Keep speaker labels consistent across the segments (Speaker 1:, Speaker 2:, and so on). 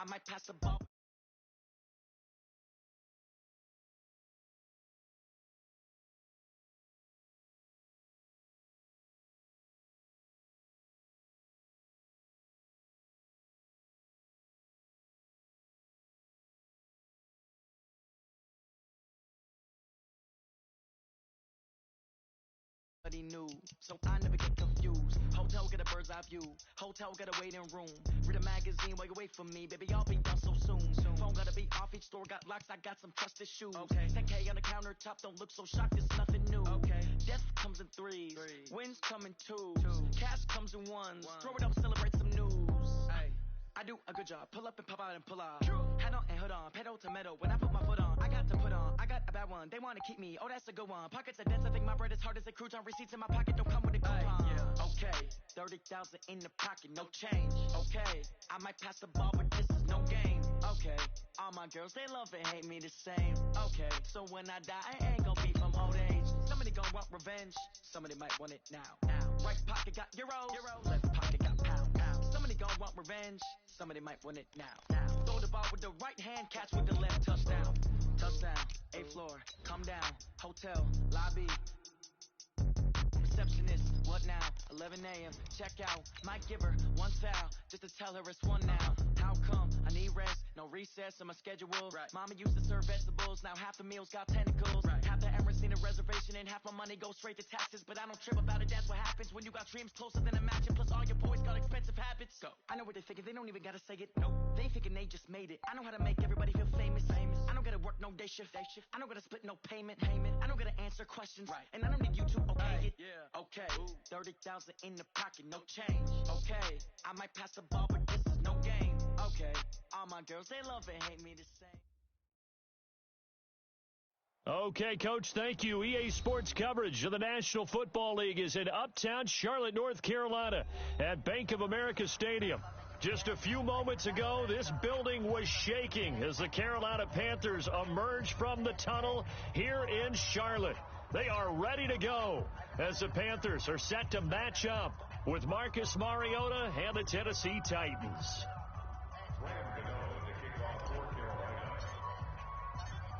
Speaker 1: I might pass the ball. New, so I never get confused. Hotel get a bird's eye view. Hotel get a waiting room. Read a magazine while you wait for me, baby. I'll be done so soon. Phone gotta be off. Each store got locks. I got some trusted shoes. Okay. 10K on the countertop. Don't look so shocked. It's nothing new. Okay. Death comes in threes. Wins come in twos. Cash comes in ones. Throw it up, celebrate some news. Hey. I do a good job. Pull up and pop out and pull out. Head on and hood on. Pedal to metal. When I put my foot on, I got to put on. I got a bad one. They want to keep me. Oh, that's a good one. Pockets are dense. I think my bread is hard as a crouton. Receipts in my pocket don't come with a coupon. Yeah. Okay. 30,000 in the pocket. No change. Okay. I might pass the ball, but this is no game. Okay. All my girls, they love and hate me the same. Okay. So when I die, I ain't gonna be from old age. Somebody gonna want revenge. Somebody might want it now. Right pocket got euros. Left pocket got pound. Somebody gonna want revenge. Somebody might want it now. Throw the ball with the right hand, catch with the left. Touchdown. Touchdown. 8th floor. Come down. Hotel. Lobby. Receptionist. What now? 11 a.m. Check out. Might give her one foul just to tell her it's one now. How come? I need rest. No recess in my schedule. Right. Mama used to serve vegetables. Now half the meals got tentacles. Right. Half the Emirates need a reservation and half my money goes straight to taxes. But I don't trip about it. That's what happens when you got dreams closer than a match. And plus all your boys got expensive habits. Go. I know what they're thinking. They don't even gotta say it. Nope. They thinking they just made it. I know how to make everybody feel famous. I don't gotta work no day shift. I don't gotta split no payment. I don't gotta answer questions. Right. And I don't need you to okay it. Yeah. Okay. 30,000 in the pocket. No change. Okay. I might pass the ball, but this is no game. Okay. All my girls, they love and hate me the same.
Speaker 2: Okay, Coach, thank you. EA Sports coverage of the National Football League is in Uptown Charlotte, North Carolina at Bank of America Stadium. Just a few moments ago, this building was shaking as the Carolina Panthers emerged from the tunnel here in Charlotte. They are ready to go as the Panthers are set to match up with Marcus Mariota and the Tennessee Titans.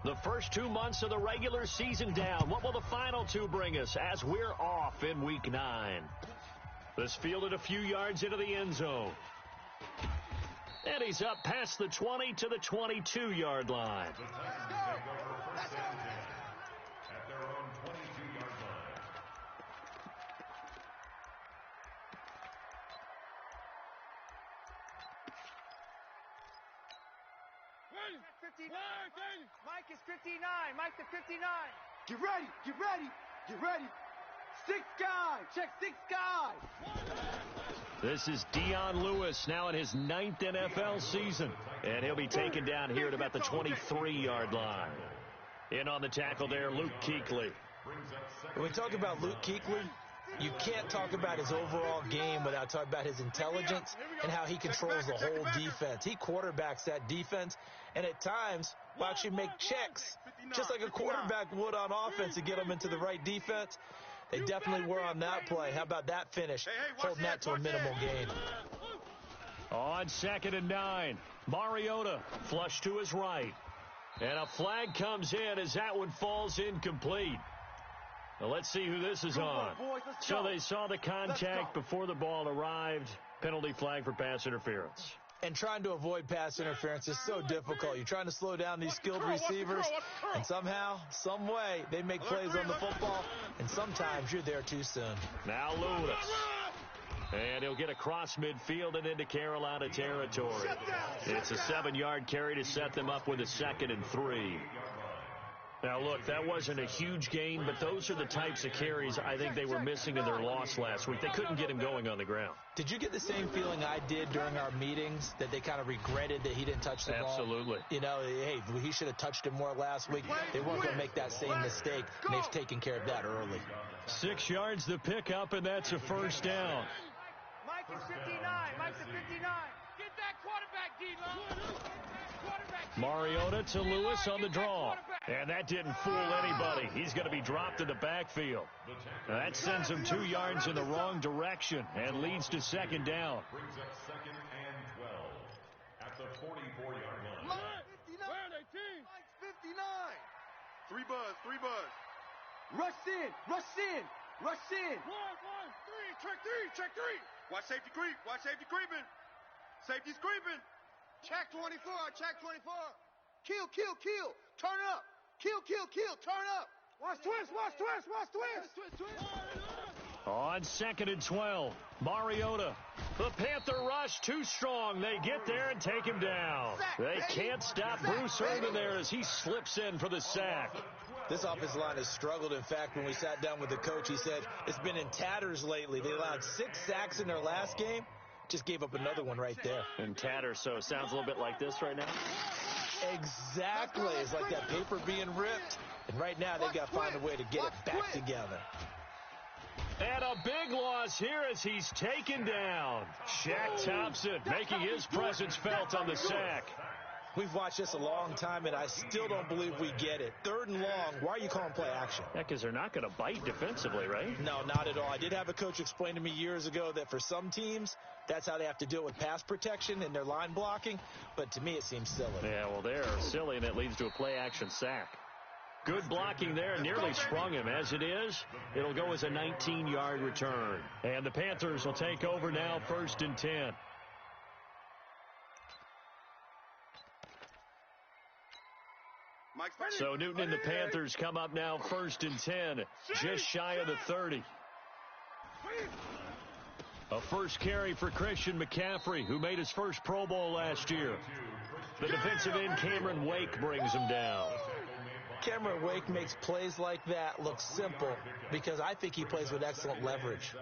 Speaker 2: The first 2 months of the regular season down. What will the final two bring us as we're off in Week 9? This fielded a few yards into the end zone. And he's up past the 20 to the 22-yard line.
Speaker 3: Let's go. At their own 22-yard line.
Speaker 4: Mike is 59. Mike to 59.
Speaker 5: Get ready. Get ready. Get ready. 6 guy. Check 6 guy.
Speaker 2: This is Dion Lewis now in his 9th NFL season. And he'll be taken down here at about the 23-yard line. In on the tackle there, Luke Kuechly.
Speaker 6: When we talk about Luke Kuechly, you can't talk about his overall game without talking about his intelligence and how he controls the whole defense. He quarterbacks that defense, and at times will actually make checks, just like a quarterback would on offense to get them into the right defense. They definitely were on that play. How about that finish, holding that to a minimal gain.
Speaker 2: On 2nd and 9, Mariota flush to his right. And a flag comes in as that one falls incomplete. Well, let's see who this is on. So they saw the contact before the ball arrived. Penalty flag for pass interference.
Speaker 6: And trying to avoid pass interference is so difficult. You're trying to slow down these skilled receivers, and somehow, some way, they make plays on the football, and sometimes you're there too soon.
Speaker 2: Now Lewis. And he'll get across midfield and into Carolina territory. It's a 7-yard carry to set them up with a 2nd and 3. Now, look, that wasn't a huge gain, but those are the types of carries I think they were missing in their loss last week. They couldn't get him going on the ground.
Speaker 6: Did you get the same feeling I did during our meetings, that they kind of regretted that he didn't touch the ball?
Speaker 2: Absolutely.
Speaker 6: You know, hey, he should have touched him more last week. They weren't going to make that same mistake, and they've taken care of that early.
Speaker 2: 6 yards to pick up, and that's a first down.
Speaker 4: Mike is 59. Mike to 59. Get that quarterback, D-Lo.
Speaker 2: Mariota to Lewis on the draw. And that didn't fool anybody. He's going to be dropped in the backfield. That sends him 2 yards in the wrong direction and leads to 2nd down.
Speaker 3: Brings up 2nd and 12. At the 44-yard line.
Speaker 5: 59. Mike's 59. Three buzz. Rush in. One, check three. Watch safety creeping. Safety's creeping. Check 24. Kill. Turn up. Kill. Turn up. Watch twist.
Speaker 2: On 2nd and 12, Mariota. The Panther rush too strong. They get there and take him down. They can't stop Bruce Irvin there as he slips in for the sack.
Speaker 6: This offensive line has struggled. In fact, when we sat down with the coach, he said it's been in tatters lately. They allowed 6 sacks in their last game. Just gave up another one right there.
Speaker 2: In tatters, so it sounds a little bit like this right now.
Speaker 6: Exactly. It's like that paper being ripped. And right now, they got to find a way to get it back together.
Speaker 2: And a big loss here as he's taken down. Shaq Thompson making his presence felt on the sack.
Speaker 6: We've watched this a long time, and I still don't believe we get it. 3rd and long, why are you calling play action?
Speaker 2: Yeah, because they're not going to bite defensively, right?
Speaker 6: No, not at all. I did have a coach explain to me years ago that for some teams, that's how they have to deal with pass protection and their line blocking. But to me, it seems silly.
Speaker 2: Yeah, well, they're silly, and it leads to a play action sack. Good blocking there, nearly sprung him. As it is, it'll go as a 19-yard return. And the Panthers will take over now, 1st and 10. So Newton and the Panthers come up now 1st and 10, just shy of the 30. A first carry for Christian McCaffrey, who made his first Pro Bowl last year. The defensive end, Cameron Wake, brings him down.
Speaker 6: Cameron Wake makes plays like that look simple because I think he plays with excellent leverage.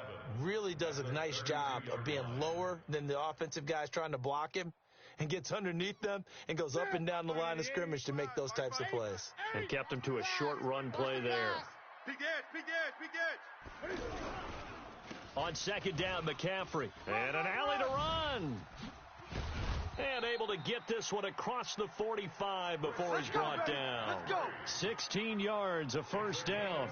Speaker 6: Really does a nice job of being lower than the offensive guys trying to block him and gets underneath them and goes up and down the line of scrimmage to make those types of plays.
Speaker 2: And kept him to a short run play there.
Speaker 5: Big edge.
Speaker 2: On 2nd down, McCaffrey. And an alley to run. And able to get this one across the 45 before he's brought down. 16 yards, a first down.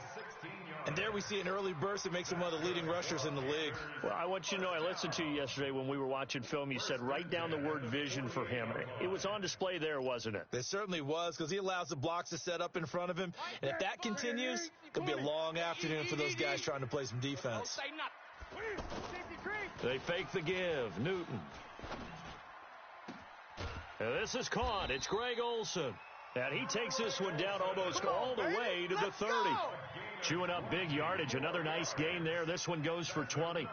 Speaker 6: And there we see an early burst that makes him one of the leading rushers in the league.
Speaker 2: Well, I want you to know, I listened to you yesterday when we were watching film. You said write down the word vision for him. It was on display there, wasn't it?
Speaker 6: It certainly was, because he allows the blocks to set up in front of him. And if that continues, it'll be a long afternoon for those guys trying to play some defense.
Speaker 2: They fake the give. Newton. And this is caught. It's Greg Olsen. And he takes this one down almost all the way to the 30. Chewing up big yardage. Another nice gain there. This one goes for 20.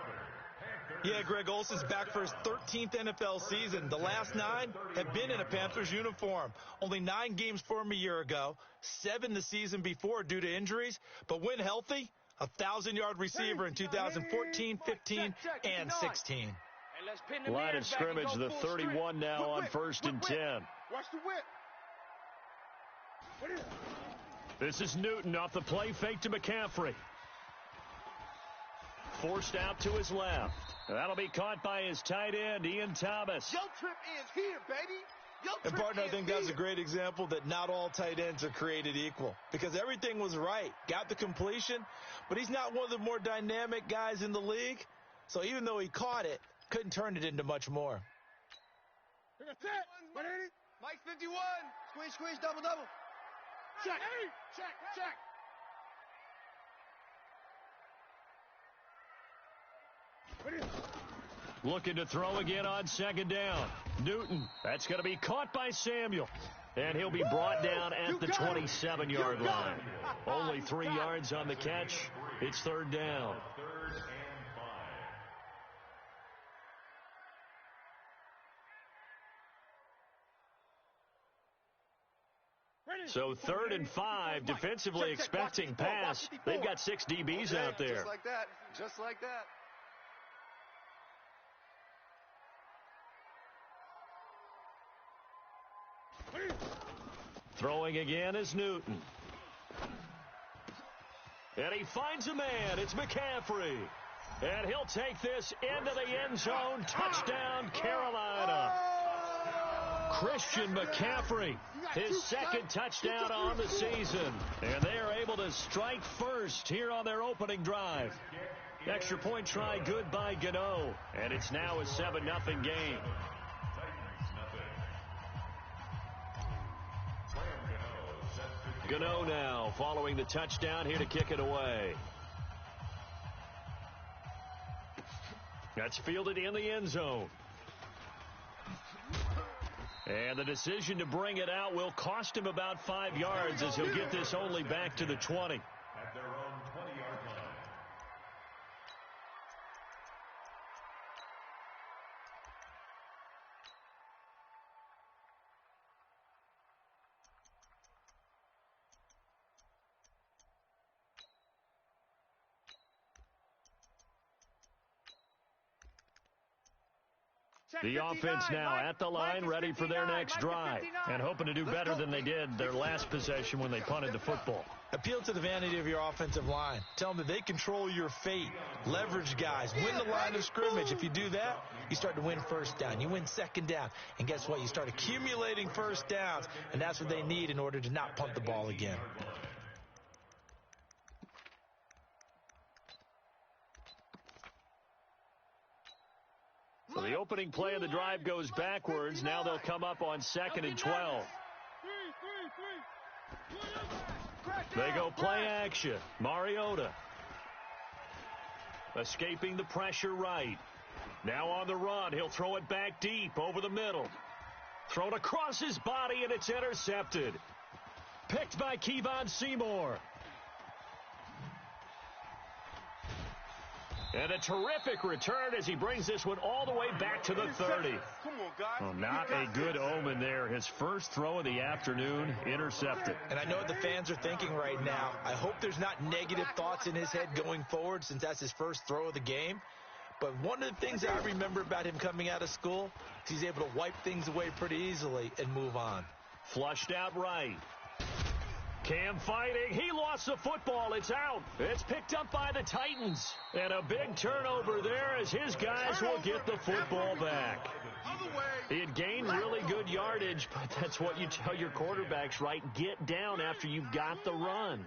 Speaker 6: Yeah, Greg Olsen's back for his 13th NFL season. The last 9 have been in a Panthers uniform. Only 9 games for him a year ago. 7 the season before due to injuries. But when healthy, a 1,000-yard receiver in 2014, 15, and 16.
Speaker 2: Line of scrimmage, the 31 now on 1st and 10.
Speaker 5: Watch the whip.
Speaker 2: This is Newton off the play fake to McCaffrey. Forced out to his left. That'll be caught by his tight end, Ian Thomas.
Speaker 5: Your trip is here, baby.
Speaker 6: And partner, I think that's a great example that not all tight ends are created equal, because everything was right. Got the completion, but he's not one of the more dynamic guys in the league. So even though he caught it, couldn't turn it into much more.
Speaker 5: Mike's 51. Squish, double. Check.
Speaker 2: Looking to throw again on 2nd down. Newton, that's going to be caught by Samuel. And he'll be brought down at the 27-yard line. Only 3 yards on the catch. It's 3rd down. So 3rd and 5, defensively expecting pass. They've got 6 DBs out there.
Speaker 5: Just like that.
Speaker 2: Throwing again is Newton. And he finds a man. It's McCaffrey. And he'll take this into the end zone. Touchdown, Carolina. Christian McCaffrey, his 2nd touchdown on the season. And they are able to strike first here on their opening drive. Extra point try good by Gano. And it's now a 7-0 game. Gano now following the touchdown here to kick it away. That's fielded in the end zone. And the decision to bring it out will cost him about 5 yards as he'll get this only back to the 20.
Speaker 3: At their own 20-yard line.
Speaker 2: The offense now at the line, ready for their next drive, and hoping to do better than they did their last possession when they punted the football.
Speaker 6: Appeal to the vanity of your offensive line. Tell them that they control your fate. Leverage guys. Win the line of scrimmage. If you do that, you start to win first down. You win second down. And guess what? You start accumulating first downs, and that's what they need in order to not punt the ball again.
Speaker 2: So the opening play of the drive goes backwards. Now they'll come up on 2nd and 12. They go play action. Mariota escaping the pressure right. Now on the run. He'll throw it back deep over the middle. Thrown across his body, and it's intercepted. Picked by Kevon Seymour. And a terrific return as he brings this one all the way back to the 30. Well, not a good omen there. His first throw of the afternoon, intercepted.
Speaker 6: And I know what the fans are thinking right now. I hope there's not negative thoughts in his head going forward since that's his first throw of the game. But one of the things I remember about him coming out of school is he's able to wipe things away pretty easily and move on.
Speaker 2: Flushed out right. Cam fighting. He lost the football. It's out. It's picked up by the Titans. And a big turnover there as his guys will get the football back. He had gained really good yardage, but that's what you tell your quarterbacks, right? Get down after you've got the run.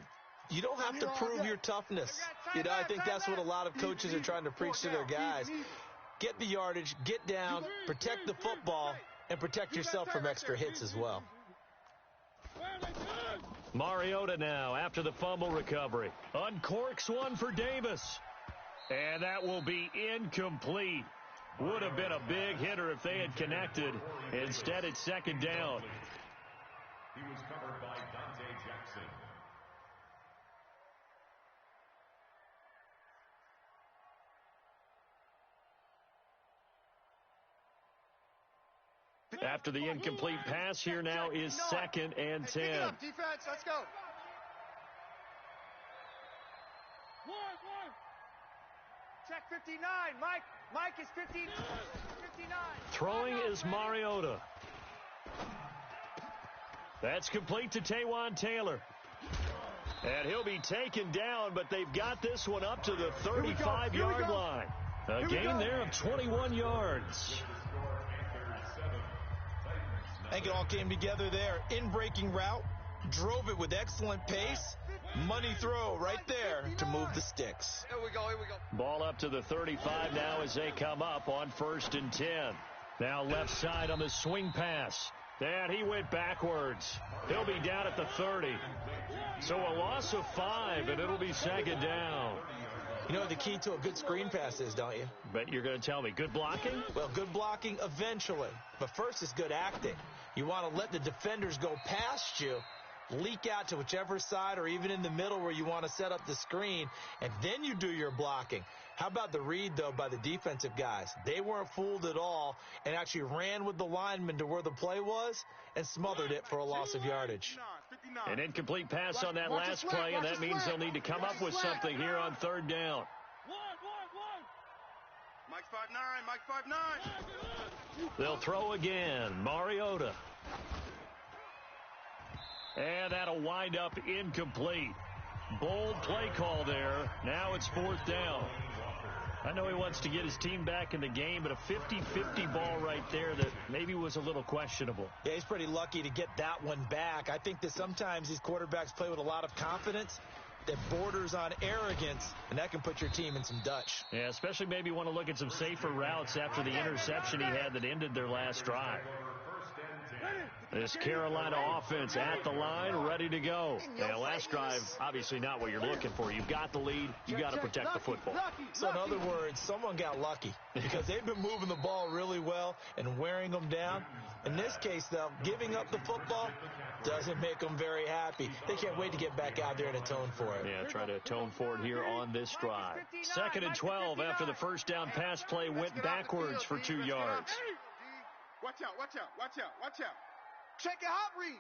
Speaker 6: You don't have to prove your toughness. You know, I think that's what a lot of coaches are trying to preach to their guys. Get the yardage, get down, protect the football, and protect yourself from extra hits as well.
Speaker 2: Mariota now after the fumble recovery. Uncorks one for Davis. And that will be incomplete. Would have been a big hitter if they had connected. Instead, it's second down.
Speaker 3: He was covered by Dante Jackson.
Speaker 2: After the incomplete pass, here now is 2nd and 10.
Speaker 5: Pick it up, defense. Let's go. Check 59. Mike is 59.
Speaker 2: Throwing is Mariota. That's complete to Taywan Taylor. And he'll be taken down, but they've got this one up to the 35-yard line. A gain there of 21 yards.
Speaker 6: I think it all came together there. In-breaking route, drove it with excellent pace. Money throw right there to move the sticks.
Speaker 5: Here we go.
Speaker 2: Ball up to the 35 now as they come up on 1st and 10. Now left side on the swing pass. And he went backwards. He'll be down at the 30. So a loss of 5, and it'll be second down.
Speaker 6: You know what the key to a good screen pass is, don't you?
Speaker 2: Bet you're going to tell me. Good blocking?
Speaker 6: Well, good blocking eventually. But first is good acting. You want to let the defenders go past you, leak out to whichever side or even in the middle where you want to set up the screen, and then you do your blocking. How about the read, though, by the defensive guys? They weren't fooled at all and actually ran with the lineman to where the play was and smothered it for a loss of yardage.
Speaker 2: An incomplete pass on that last play, and that means they'll need to come up with something here on 3rd down.
Speaker 5: Mike 5'9".
Speaker 2: They'll throw again. Mariota. And that'll wind up incomplete. Bold play call there. Now it's 4th down. I know he wants to get his team back in the game, but a 50-50 ball right there that maybe was a little questionable.
Speaker 6: Yeah, he's pretty lucky to get that one back. I think that sometimes these quarterbacks play with a lot of confidence that borders on arrogance, and that can put your team in some Dutch.
Speaker 2: Yeah, especially maybe want to look at some safer routes after the interception he had that ended their last drive.
Speaker 5: Ready?
Speaker 2: This Carolina offense at the line, ready to go. And last drive, obviously not what you're looking for. You've got the lead. You got to protect the football.
Speaker 6: So in other words, someone got lucky because they've been moving the ball really well and wearing them down. In this case, though, giving up the football doesn't make them very happy. They can't wait to get back out there and atone for it.
Speaker 2: Yeah, try to atone for it here on this drive. 2nd and 12 after the first down pass play went backwards for 2 yards.
Speaker 5: Watch out, watch out, watch out, watch out. Check it, hot read.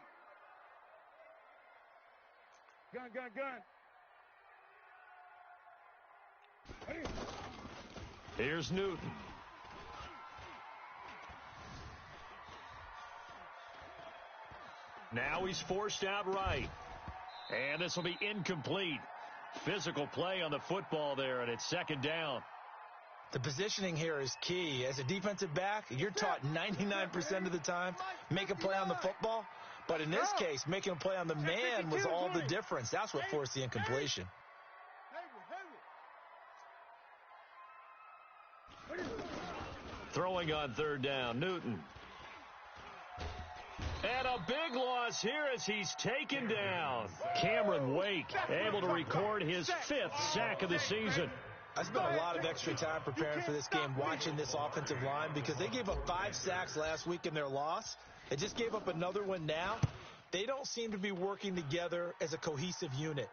Speaker 4: Gun.
Speaker 2: Here's Newton. Now he's forced out right. And this will be incomplete. Physical play on the football there, and it's 2nd down.
Speaker 6: The positioning here is key. As a defensive back, you're taught 99% of the time, make a play on the football. But in this case, making a play on the man was all the difference. That's what forced the incompletion.
Speaker 2: Throwing on 3rd down, Newton. And a big loss here as he's taken down. Cameron Wake able to record his 5th sack of the season.
Speaker 6: I spent a lot of extra time preparing for this game watching this offensive line because they gave up 5 sacks last week in their loss. They just gave up another one now. They don't seem to be working together as a cohesive unit.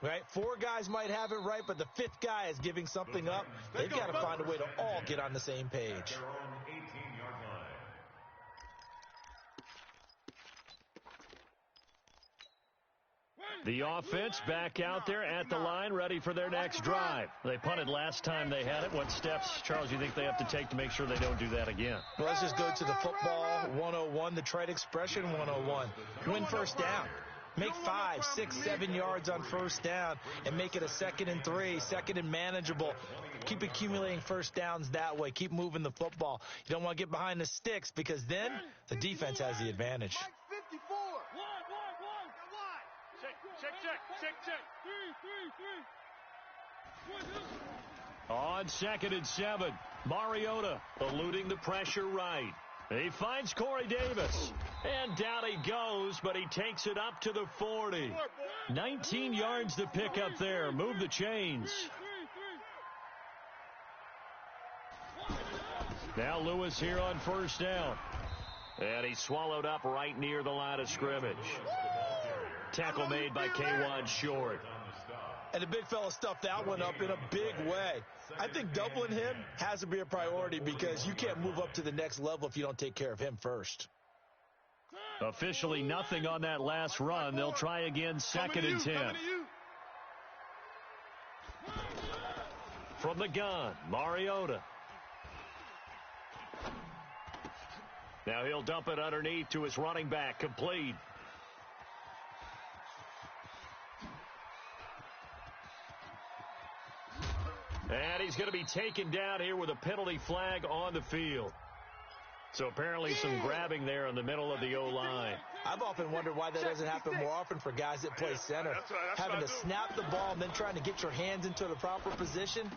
Speaker 6: Right? 4 guys might have it right, but the 5th guy is giving something up. They've got to find a way to all get on the same page.
Speaker 2: The offense back out there at the line, ready for their next drive. They punted last time they had it. What steps, Charles, do you think they have to take to make sure they don't do that again?
Speaker 6: Well, let's just go to the football 101, the trite expression 101. Win first down. Make 5, 6, 7 yards on first down and make it a 2nd and 3, 2nd and manageable. Keep accumulating first downs that way. Keep moving the football. You don't want to get behind the sticks because then the defense has the advantage.
Speaker 4: Check.
Speaker 2: On 2nd and 7, Mariota eluding the pressure right. He finds Corey Davis. And down he goes, but he takes it up to the 40. 19 yards to pick up there. Move the chains. Now Lewis here on first down. And he's swallowed up right near the line of scrimmage. Tackle made by K1 Short.
Speaker 6: And the big fella stuffed that one up in a big way. I think doubling him has to be a priority because you can't move up to the next level if you don't take care of him first.
Speaker 2: Officially nothing on that last run. They'll try again 2nd and 10. From the gun, Mariota. Now he'll dump it underneath to his running back, complete. And he's going to be taken down here with a penalty flag on the field. So apparently some grabbing there in the middle of the O-line.
Speaker 6: I've often wondered why that doesn't happen more often for guys that play center. Having to snap the ball and then trying to get your hands into the proper position.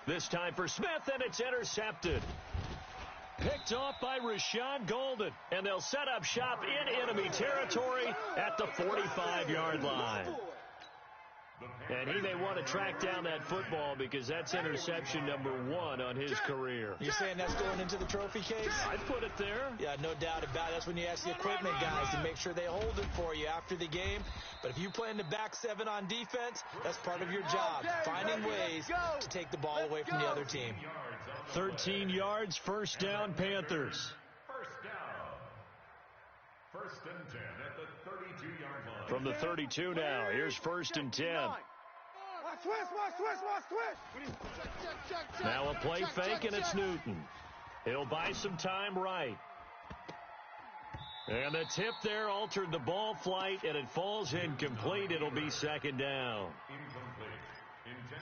Speaker 2: This time for Smith, and it's intercepted. Picked off by Rashawn Golden. And they'll set up shop in enemy territory at the 45-yard line. And he may want to track down that football because that's interception number 1 on his career.
Speaker 6: You're saying that's going into the trophy case?
Speaker 2: I'd put it there.
Speaker 6: Yeah, no doubt about it. That's when you ask the equipment guys to make sure they hold it for you after the game. But if you play in the back 7 on defense, that's part of your job, finding ways to take the ball away from the other team.
Speaker 2: 13 yards, first down, Panthers.
Speaker 3: First and 10 at the 32-yard line.
Speaker 2: From the 32 now, here's 1st and 10. Now a play fake, and it's Newton. He'll buy some time right. And the tip there altered the ball flight, and it falls incomplete. It'll be 2nd down.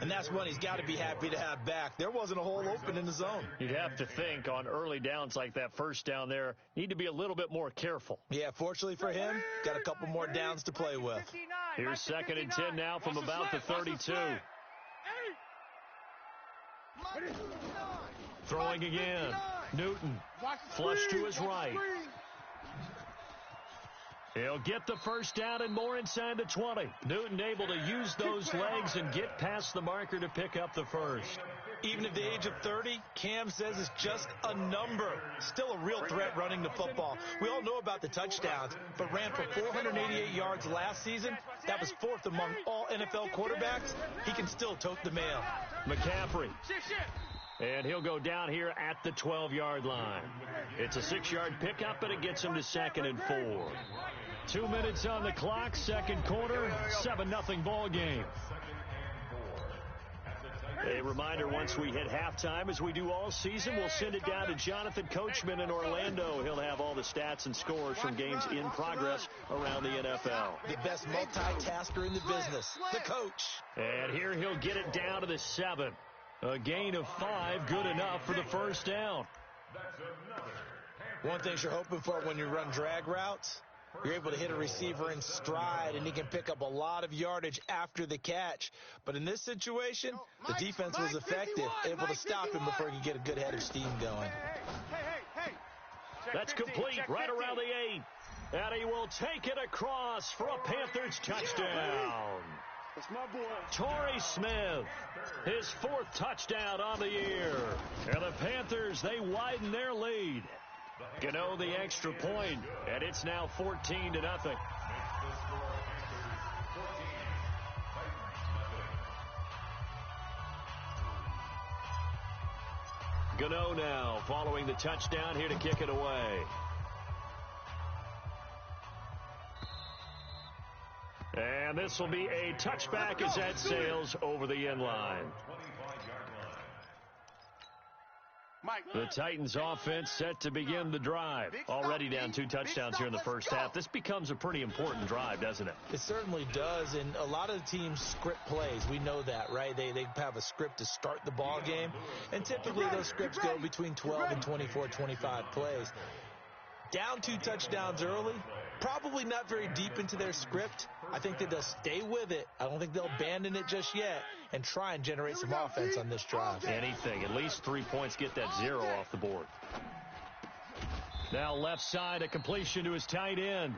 Speaker 6: And that's one he's got to be happy to have back. There wasn't a hole open in the zone.
Speaker 2: You'd have to think on early downs like that first down there, need to be a little bit more careful.
Speaker 6: Yeah, fortunately for him, got a couple more downs to play with.
Speaker 2: Here's 2nd and 10 now from about the 32. Throwing again. Newton. Flush to his right. He'll get the first down and more inside the 20. Newton able to use those legs and get past the marker to pick up the first.
Speaker 6: Even at the age of 30, Cam says it's just a number. Still a real threat running the football. We all know about the touchdowns, but ran for 488 yards last season. That was 4th among all NFL quarterbacks. He can still tote the mail.
Speaker 2: McCaffrey. And he'll go down here at the 12-yard line. It's a 6-yard pickup, but it gets him to 2nd and 4. 2 minutes on the clock, second quarter, 7-0 ball game. A reminder, once we hit halftime, as we do all season, we'll send it down to Jonathan Coachman in Orlando. He'll have all the stats and scores from games in progress around the NFL.
Speaker 6: The best multitasker in the business, the coach.
Speaker 2: And here he'll get it down to the 7. A gain of 5, good enough for the first down.
Speaker 6: One thing you're hoping for when you run drag routes, you're able to hit a receiver in stride, and he can pick up a lot of yardage after the catch. But in this situation, the defense was effective, able to stop him before he could get a good head of steam going.
Speaker 2: That's complete right around the 8. And he will take it across for a Panthers touchdown.
Speaker 5: That's my boy.
Speaker 2: Torrey Smith, his 4th touchdown on the year. And the Panthers, they widen their lead. Gano the extra point, and it's now 14-0. Gano now following the touchdown here to kick it away. And this will be a touchback as that sails over the end line. The Titans offense set to begin the drive. Already down 2 touchdowns here in the first half. This becomes a pretty important drive, doesn't it?
Speaker 6: It certainly does, and a lot of the teams script plays. We know that, right? They have a script to start the ball game, and typically those scripts go between 12 and 24, 25 plays. Down 2 touchdowns early, probably not very deep into their script. I think that they'll stay with it. I don't think they'll abandon it just yet and try and generate some offense on this drive.
Speaker 2: Anything. At least 3 points, get that 0 off the board. Now left side, a completion to his tight end.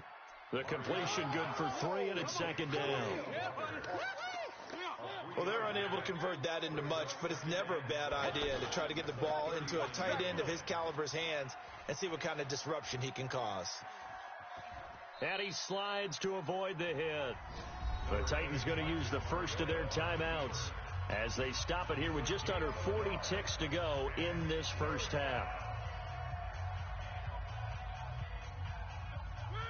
Speaker 2: The completion good for 3, and it's 2nd down.
Speaker 6: Well, they're unable to convert that into much, but it's never a bad idea to try to get the ball into a tight end of his caliber's hands and see what kind of disruption he can cause.
Speaker 2: And he slides to avoid the hit. The Titans going to use the first of their timeouts as they stop it here with just under 40 ticks to go in this first half.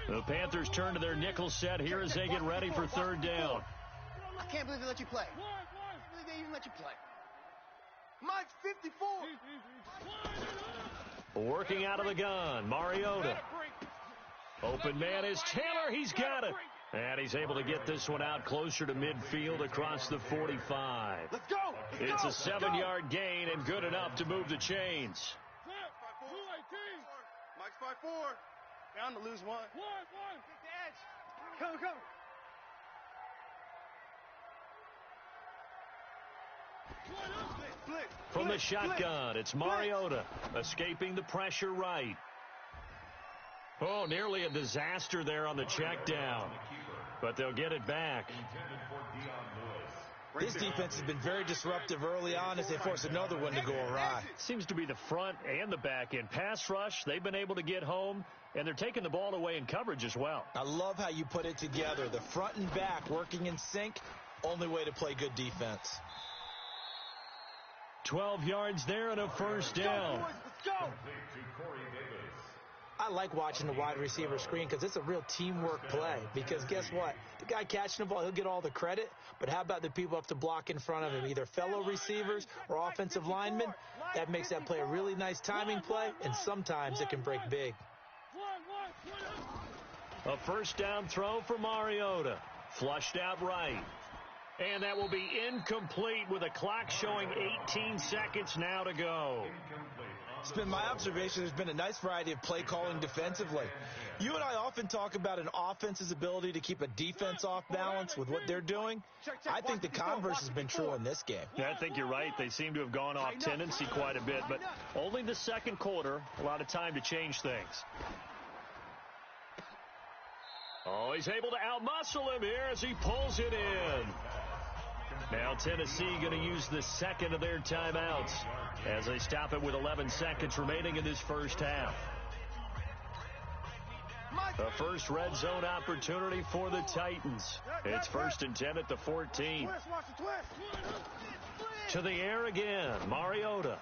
Speaker 2: The Panthers turn to their nickel set here as they get ready for 3rd down.
Speaker 5: I can't believe they let you play. I can't believe they even let you play. Mike's 54.
Speaker 2: Working out of the gun, Mariota. Open man is Taylor. He's got it. And he's able to get this one out closer to midfield across the 45.
Speaker 5: Let's go.
Speaker 2: It's a 7-yard gain and good enough to move the chains.
Speaker 5: Mike's 5-4. Bound to lose one. Take the edge. Come.
Speaker 2: From the shotgun, it's Mariota escaping the pressure right. Oh, nearly a disaster there on the check down, but they'll get it back.
Speaker 6: This defense has been very disruptive early on as they force another one to go awry.
Speaker 2: Seems to be the front and the back end. Pass rush, they've been able to get home, and they're taking the ball away in coverage as well.
Speaker 6: I love how you put it together. The front and back working in sync, only way to play good defense.
Speaker 2: 12 yards there and a first down.
Speaker 5: Let's go.
Speaker 6: I like watching the wide receiver screen because it's a real teamwork play. Because guess what? The guy catching the ball, he'll get all the credit. But how about the people up to block in front of him, either fellow receivers or offensive linemen? That makes that play a really nice timing play, and sometimes it can break big.
Speaker 2: A first down throw for Mariota. Flushed out right. And that will be incomplete with a clock showing 18 seconds now to go.
Speaker 6: It's been my observation there's been a nice variety of play calling defensively. You and I often talk about an offense's ability to keep a defense off balance with what they're doing. I think the converse has been true in this game.
Speaker 2: Yeah, I think you're right. They seem to have gone off tendency quite a bit, but only the second quarter, a lot of time to change things. Oh, he's able to outmuscle him here as he pulls it in. Now Tennessee going to use the second of their timeouts as they stop it with 11 seconds remaining in this first half. The first red zone opportunity for the Titans. It's 1st and 10 at the 14. To the air again. Mariota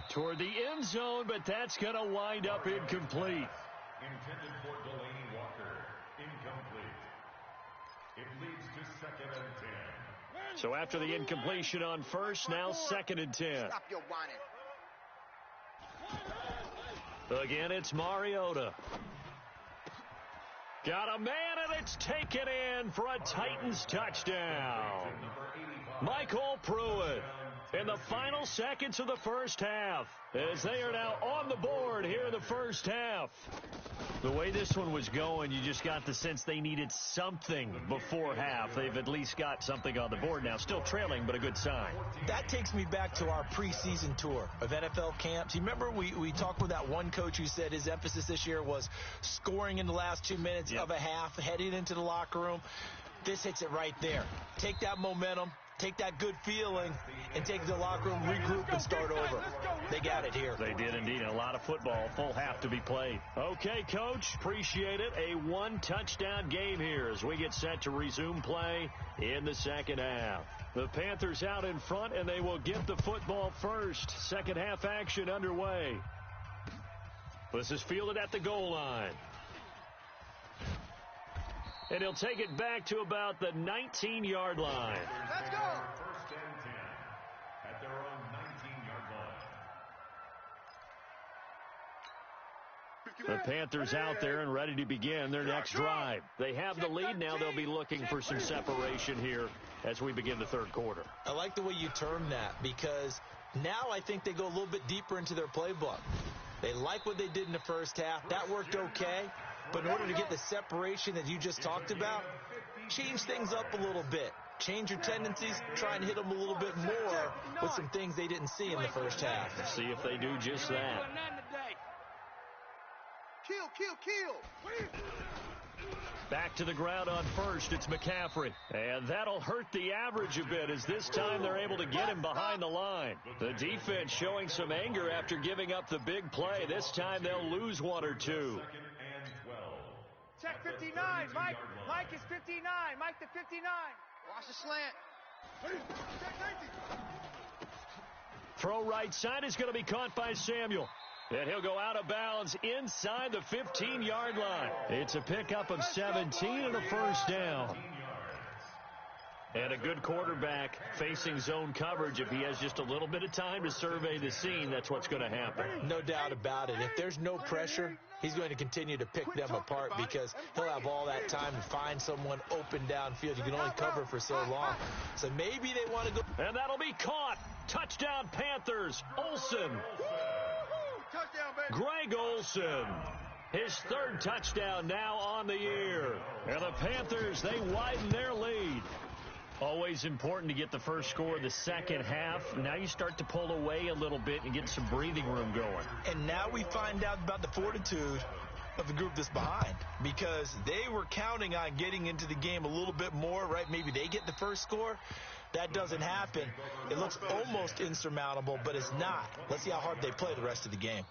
Speaker 2: toward the end zone, but that's going to wind up incomplete.
Speaker 3: Intended for Delaney Walker. Incomplete. It leads to 2nd and 10.
Speaker 2: So after the incompletion on first, now 2nd and 10.
Speaker 5: Stop your whining.
Speaker 2: Again, it's Mariota. Got a man, and it's taken in for a Titans touchdown. Michael Pruitt in the final seconds of the first half as they are now on the board here in the first half. The way this one was going, you just got the sense they needed something before half. They've at least got something on the board now. Still trailing, but a good sign.
Speaker 6: That takes me back to our preseason tour of NFL camps. You remember we talked with that one coach who said his emphasis this year was scoring in the last 2 minutes of a half, heading into the locker room. This hits it right there. Take that momentum, take that good feeling, and take the locker room, regroup, and start over. They got it here.
Speaker 2: They did indeed. A lot of football, full half to be played. Okay, Coach, appreciate it. A one-touchdown game here as we get set to resume play in the second half. The Panthers out in front, and they will get the football first. Second half action underway. This is fielded at the goal line. And he'll take it back to about the 19-yard line.
Speaker 5: Let's go.
Speaker 3: 1st and 10 at their own 19-yard line.
Speaker 2: The Panthers out there and ready to begin their next drive. They have the lead now. They'll be looking for some separation here as we begin the third quarter.
Speaker 6: I like the way you term that because now I think they go a little bit deeper into their playbook. They like what they did in the first half. That worked okay. But in order to get the separation that you just talked about, change things up a little bit. Change your tendencies, try and hit them a little bit more with some things they didn't see in the first half.
Speaker 2: See if they do just that.
Speaker 5: Kill.
Speaker 2: Back to the ground on first, it's McCaffrey. And that'll hurt the average a bit as this time they're able to get him behind the line. The defense showing some anger after giving up the big play. This time they'll lose one or two.
Speaker 4: Check 59, Mike. Mike is 59. Mike to 59.
Speaker 5: Watch the slant.
Speaker 2: Throw right side is going to be caught by Samuel. And he'll go out of bounds inside the 15-yard line. It's a pickup of 17 and a first down. And a good quarterback facing zone coverage. If he has just a little bit of time to survey the scene, that's what's going to happen.
Speaker 6: No doubt about it. If there's no pressure, he's going to continue to pick them apart because he'll have all that time to find someone open downfield. You can only cover for so long. So maybe they want to go.
Speaker 2: And that'll be caught. Touchdown Panthers. Olsen. Greg Olsen. His third touchdown now on the year. And the Panthers, they widen their lead. Always important to get the first score of the second half. Now you start to pull away a little bit and get some breathing room going.
Speaker 6: And now we find out about the fortitude of the group that's behind because they were counting on getting into the game a little bit more, right? Maybe they get the first score. That doesn't happen. It looks almost insurmountable, but it's not. Let's see how hard they play the rest of the game.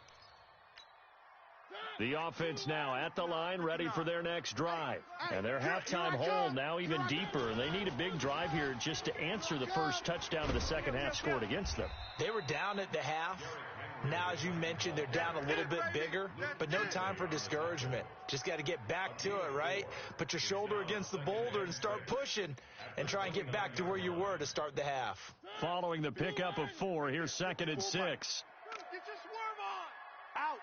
Speaker 2: The offense now at the line, ready for their next drive. And their halftime hole now even deeper. And they need a big drive here just to answer the first touchdown of the second half scored against them.
Speaker 6: They were down at the half. Now, as you mentioned, they're down a little bit bigger, but no time for discouragement. Just got to get back to it, right? Put your shoulder against the boulder and start pushing and try and get back to where you were to start the half.
Speaker 2: Following the pickup of 4, here's 2nd and 6.
Speaker 4: Get your swerve on.
Speaker 5: Out.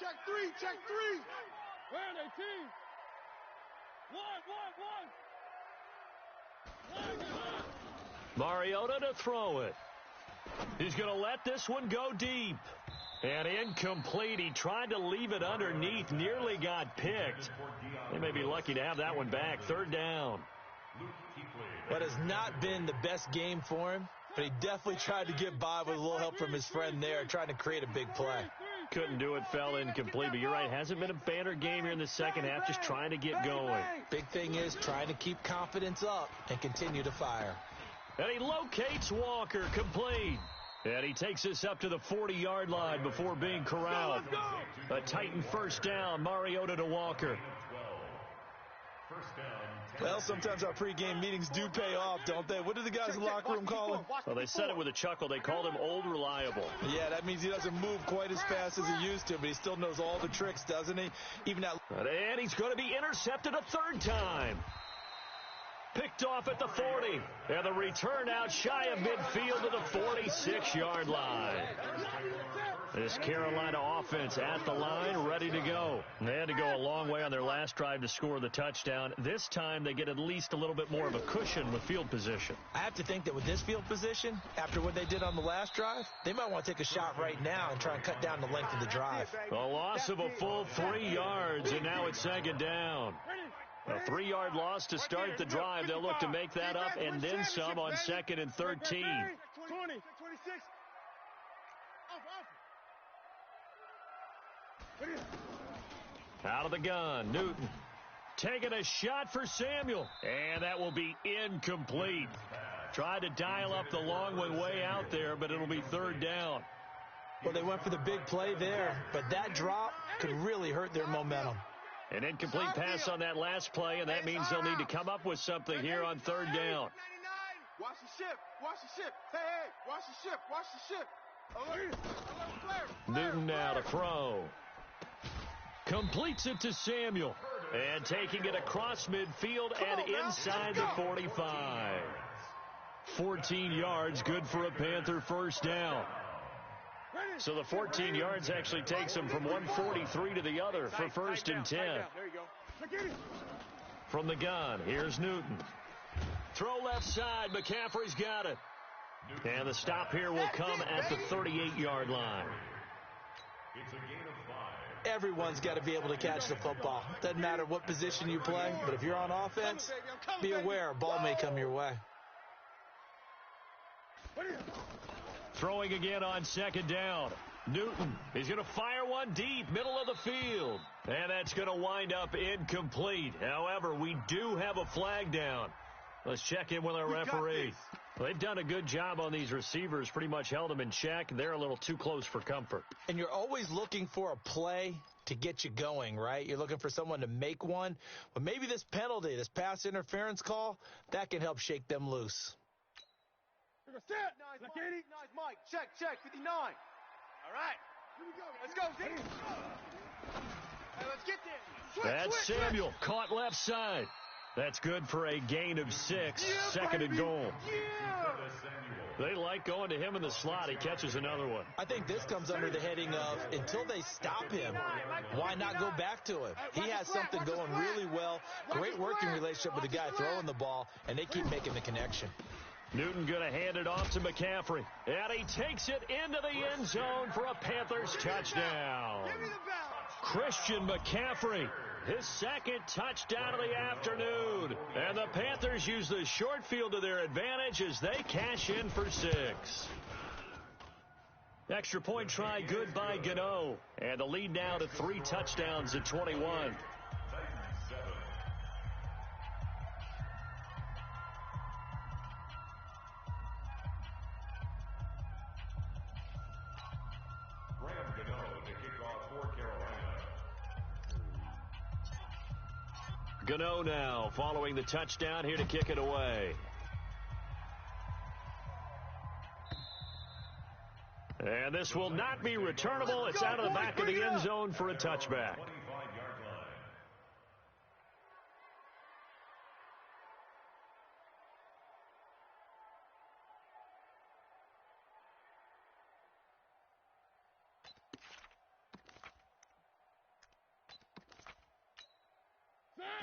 Speaker 5: Check 3.
Speaker 4: Where are they, team? One.
Speaker 2: Mariota to throw it. He's going to let this one go deep. And incomplete. He tried to leave it underneath. Nearly got picked. They may be lucky to have that one back. Third down.
Speaker 6: But has not been the best game for him. But he definitely tried to get by with a little help from his friend there, trying to create a big play.
Speaker 2: couldn't do it, fell incomplete. But you're right, hasn't been a banner game here in the second half, just trying to get going.
Speaker 6: Big thing is trying to keep confidence up and continue to fire.
Speaker 2: And he locates Walker, complete. And he takes us up to the 40-yard line before being corralled. A Titan first down, Mariota to Walker.
Speaker 6: Well, sometimes our pregame meetings do pay off, don't they? What do the guys in the locker room call him?
Speaker 2: Well, they said it with a chuckle. They called him Old Reliable.
Speaker 6: Yeah, that means he doesn't move quite as fast as he used to, but he still knows all the tricks, doesn't he? Even that.
Speaker 2: And he's going to be intercepted a third time. Picked off at the 40. And the return out shy of midfield to the 46-yard line. This Carolina offense at the line, ready to go. They had to go a long way on their last drive to score the touchdown. This time they get at least a little bit more of a cushion with field position.
Speaker 6: I have to think that with this field position, after what they did on the last drive, they might want to take a shot right now and try and cut down the length of the drive.
Speaker 2: A loss of a full 3 yards, and now it's second down. A 3-yard loss to start the drive. They'll look to make that up and then some on 2nd and 13.
Speaker 4: 20, 26.
Speaker 2: Out of the gun, Newton taking a shot for Samuel, and that will be incomplete. Tried to dial up the long one way out there, but it'll be third down.
Speaker 6: Well, they went for the big play there, but that drop could really hurt their momentum.
Speaker 2: An incomplete pass on that last play, and that means they'll need to come up with something here on third down.
Speaker 5: Watch the ship. Watch the ship. Hey, watch the ship. Watch the ship.
Speaker 2: Newton now to throw. Completes it to Samuel. And taking it across midfield and inside the 45. 14 yards, good for a Panther first down. So the 14 yards actually takes him from 143 to the other for first and 10. From the gun, here's Newton. Throw left side, McCaffrey's got it. And the stop here will come at the 38-yard line.
Speaker 3: It's a gain of 5.
Speaker 6: Everyone's got to be able to catch the football. Doesn't matter what position you play, but if you're on offense, be aware a ball may come your way.
Speaker 2: Throwing again on second down. Newton is going to fire one deep, middle of the field. And that's going to wind up incomplete. However, we do have a flag down. Let's check in with our referee. Well, they've done a good job on these receivers, pretty much held them in check. They're a little too close for comfort.
Speaker 6: And you're always looking for a play to get you going, right? You're looking for someone to make one. But maybe this penalty, this pass interference call, that can help shake them loose.
Speaker 5: Nice, Mike. Check, 59. All right. Here we go. Let's go, Z. Hey, let's get there.
Speaker 2: That's Samuel, caught left side. That's good for a gain of 6, second and goal. They like going to him in the slot. He catches another one.
Speaker 6: I think this comes under the heading of, until they stop him, why not go back to him? He has something going really well. Great working relationship with the guy throwing the ball, and they keep making the connection.
Speaker 2: Newton going to hand it off to McCaffrey. And he takes it into the end zone for a Panthers touchdown. Christian McCaffrey, his second touchdown of the afternoon. And the Panthers use the short field to their advantage as they cash in for 6. Extra point try good by Gano. And the lead now to 3 touchdowns at 21. Gano now following the touchdown here to kick it away. And this will not be returnable. It's out of the back of the end zone for a touchback.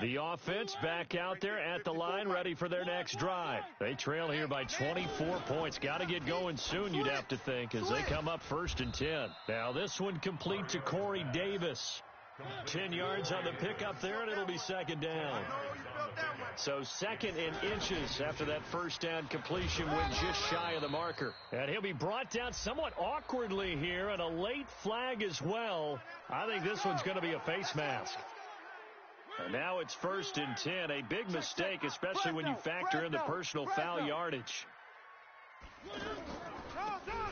Speaker 2: The offense back out there at the line, ready for their next drive. They trail here by 24 points. Got to get going soon, you'd have to think, as they come up first and 10. Now this one complete to Corey Davis. 10 yards on the pickup there, and it'll be second down. So 2nd and inches after that first down completion went just shy of the marker. And he'll be brought down somewhat awkwardly here, and a late flag as well. I think this one's going to be a face mask. And now it's 1st and 10. A big mistake, especially when you factor in the personal foul yardage.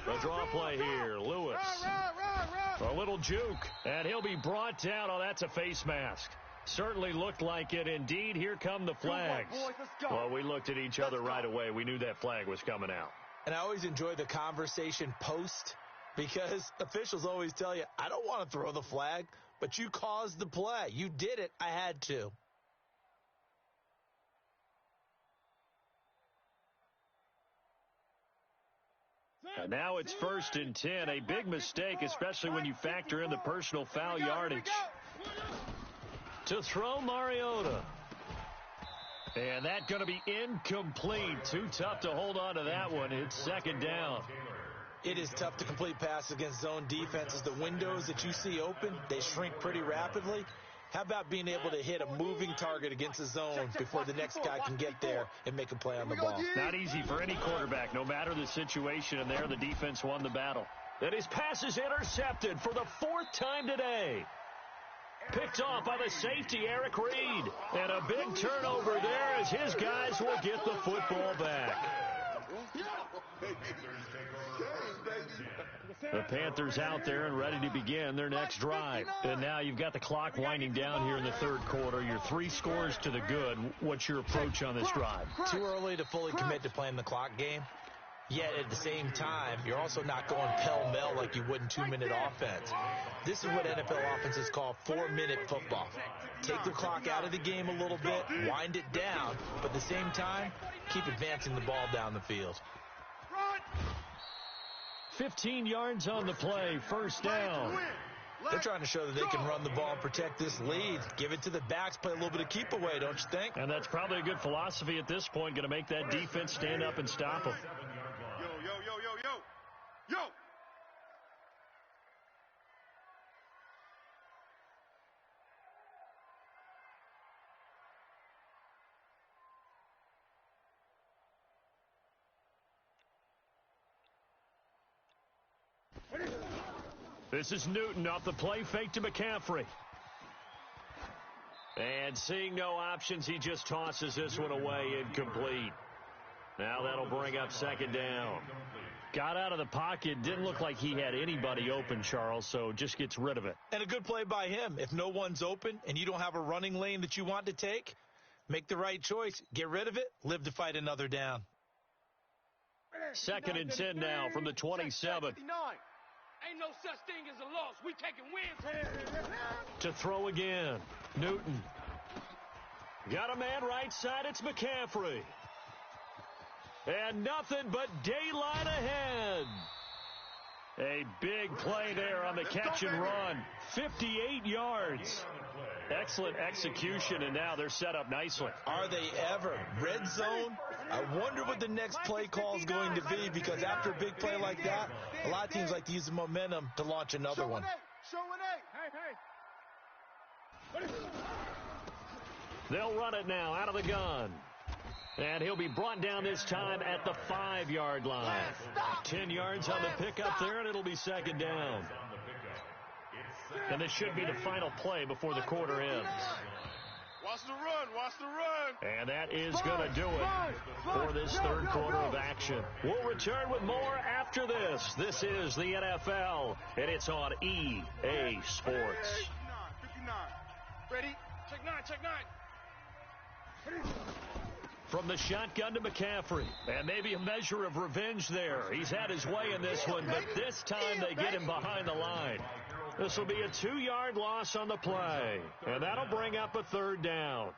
Speaker 2: The draw play here, Lewis. A little juke, and he'll be brought down. Oh, that's a face mask. Certainly looked like it. Indeed, here come the flags. Well, we looked at each other right away. We knew that flag was coming out.
Speaker 6: And I always enjoy the conversation post, because officials always tell you, I don't want to throw the flag, but you caused the play. You did it. I had to.
Speaker 2: And now it's 1st and 10. A big mistake, especially when you factor in the personal foul yardage. To throw, Mariota. And that's going to be incomplete. Too tough to hold on to that one. It's 2nd down.
Speaker 6: It is tough to complete passes against zone defenses. The windows that you see open, they shrink pretty rapidly. How about being able to hit a moving target against a zone before the next guy can get there and make a play on the ball?
Speaker 2: Not easy for any quarterback, no matter the situation, and there the defense won the battle. And his pass is intercepted for the 4th time today. Picked off by the safety, Eric Reed. And a big turnover there as his guys will get the football back. The Panthers out there and ready to begin their next drive. And now you've got the clock winding down here in the 3rd quarter. You're 3 scores to the good. What's your approach on this drive?
Speaker 6: Too early to fully commit to playing the clock game. Yet at the same time, you're also not going pell-mell like you would in 2-minute offense. This is what NFL offenses call 4-minute football. Take the clock out of the game a little bit, wind it down, but at the same time, keep advancing the ball down the field.
Speaker 2: 15 yards on the play, 1st down.
Speaker 6: They're trying to show that they can run the ball and protect this lead. Give it to the backs, play a little bit of keep away, don't you think?
Speaker 2: And that's probably a good philosophy at this point, going to make that defense stand up and stop them.
Speaker 5: Yo!
Speaker 2: This is Newton off the play fake to McCaffrey. And seeing no options, he just tosses this one away, incomplete. Now that'll bring up 2nd down. Got out of the pocket, didn't look like he had anybody open, Charles, so just gets rid of it.
Speaker 6: And a good play by him. If no one's open and you don't have a running lane that you want to take, make the right choice. Get rid of it, live to fight another down.
Speaker 2: 2nd and 10 now from the 27.
Speaker 4: Ain't no such thing as a loss. We taking wins.
Speaker 2: To throw again, Newton. Got a man right side, it's McCaffrey. And nothing but daylight ahead. A big play there on the catch and run. 58 yards. Excellent execution, and now they're set up nicely.
Speaker 6: Are they ever? Red zone? I wonder what the next play call is going to be, because after a big play like that, a lot of teams like to use the momentum to launch another one.
Speaker 2: They'll run it now out of the gun. And he'll be brought down this time at the 5-yard line. 10 yards on the pickup there, and it'll be 2nd down. And this should be the final play before the quarter ends.
Speaker 5: Watch the run.
Speaker 2: And that is going to do it for this 3rd quarter of action. We'll return with more after this. This is the NFL, and it's on EA Sports.
Speaker 5: 59. Ready? Check 9.
Speaker 2: From the shotgun to McCaffrey. And maybe a measure of revenge there. He's had his way in this one, but this time they get him behind the line. This will be a 2-yard loss on the play. And that'll bring up a 3rd down.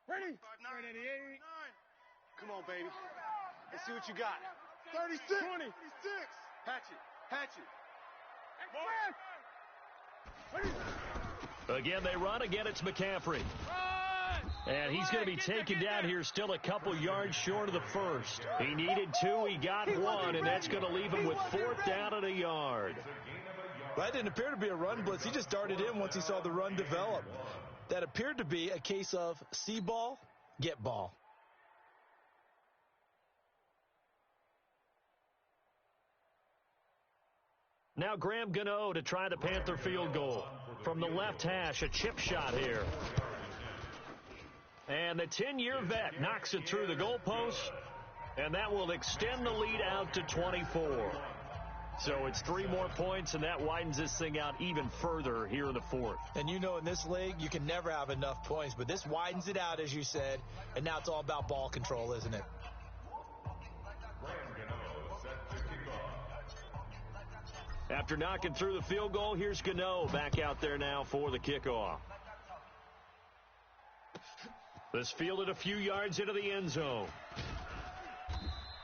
Speaker 5: Ready? 5-9. Come on, baby. Let's see what you got. 36. 20. 36. Hatch it.
Speaker 2: Again, they run. Again, it's McCaffrey. And he's going to be taken down here still a couple yards short of the first. He needed 2, he got 1, and that's going to leave him with 4th down and a yard.
Speaker 6: That didn't appear to be a run blitz. He just darted in once he saw the run develop. That appeared to be a case of see ball, get ball.
Speaker 2: Now Graham Gano to try the Panther field goal. From the left hash, a chip shot here. And the 10-year vet knocks it through the goalpost, and that will extend the lead out to 24. So it's 3 more points, and that widens this thing out even further here in the 4th.
Speaker 6: And you know in this league, you can never have enough points, but this widens it out, as you said, and now it's all about ball control, isn't it?
Speaker 2: After knocking through the field goal, here's Gano back out there now for the kickoff. This fielded a few yards into the end zone.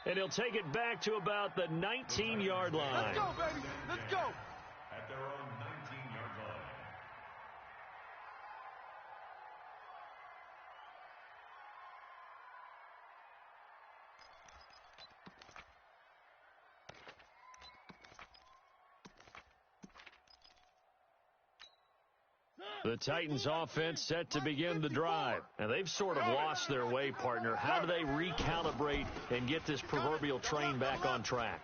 Speaker 2: And he'll take it back to about the 19-yard line.
Speaker 5: Let's go, baby. Let's go.
Speaker 3: At their own 19-yard line.
Speaker 2: The Titans offense set to begin the drive. And they've sort of lost their way, partner. How do they recalibrate and get this proverbial train back on track?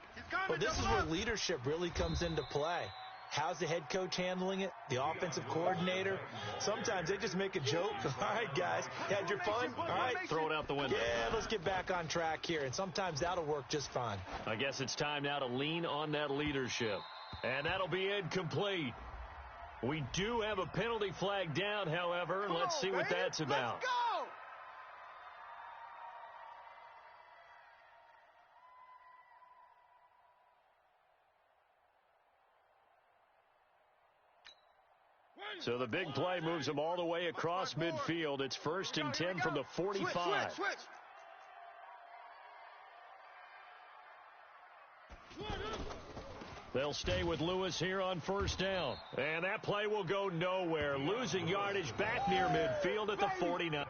Speaker 6: Well, this is where leadership really comes into play. How's the head coach handling it? The offensive coordinator? Sometimes they just make a joke. All right, guys, you had your fun? All right.
Speaker 2: Throw it out the window.
Speaker 6: Yeah, let's get back on track here. And sometimes that'll work just fine.
Speaker 2: I guess it's time now to lean on that leadership. And that'll be incomplete. We do have a penalty flag down, however, and let's see what that's about.
Speaker 5: Let's go!
Speaker 2: So the big play moves him all the way across midfield. It's 1st and 10 from the 45.
Speaker 5: Switch.
Speaker 2: They'll stay with Lewis here on 1st down. And that play will go nowhere. Losing yardage back near midfield at the 49.